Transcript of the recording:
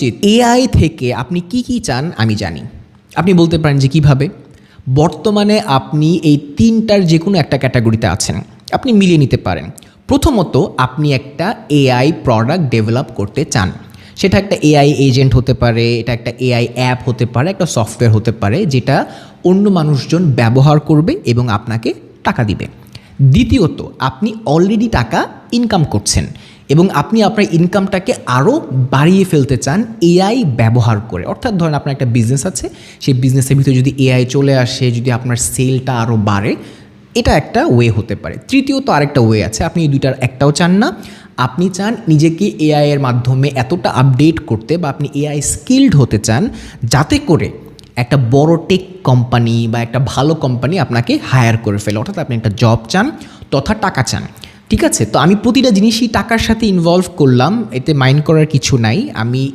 AI থেকে আপনি কি চান আমি জানি। আপনি বলতে পারেন যে কিভাবে? বর্তমানে আপনি এই ৩টার যেকোনো একটা ক্যাটাগরিতে আছেন। আপনি মিলিয়ে নিতে পারেন। প্রথমত আপনি একটা এআই প্রোডাক্ট ডেভেলপ করতে চান। সেটা একটা এআই এজেন্ট হতে পারে, এটা একটা এআই অ্যাপ হতে পারে, একটা সফটওয়্যার হতে পারে যেটা অন্য মানুষজন ব্যবহার করবে এবং আপনাকে টাকা দিবে। দ্বিতীয়ত আপনি অলরেডি টাকা ইনকাম করছেন এবং আপনি আপনার ইনকামটাকে আরও বাড়িয়ে ফেলতে চান এআই ব্যবহার করে। অর্থাৎ ধরেন আপনার একটা বিজনেস আছে, সেই বিজনেসের ভিতরে যদি এআই চলে আসে, যদি আপনার সেলটা আরও বাড়ে, এটা একটা ওয়ে হতে পারে। তৃতীয়ত আরেকটা ওয়ে আছে, আপনি এই দুইটার একটাও চান না, আপনি চান নিজেকে এআই এর মাধ্যমে এতটা আপডেট করতে বা আপনি এআই স্কিলড হতে চান যাতে করে একটা বড় টেক কোম্পানি বা একটা ভালো কোম্পানি আপনাকে হায়ার করে ফেলে। অর্থাৎ আপনি একটা জব চান তথা টাকা চান। ঠিক আছে, তো আমি প্রতিটা জিনিসই টাকার সাথে ইনভলভ করলাম, এতে মাইন্ড করার কিছু নাই। আমি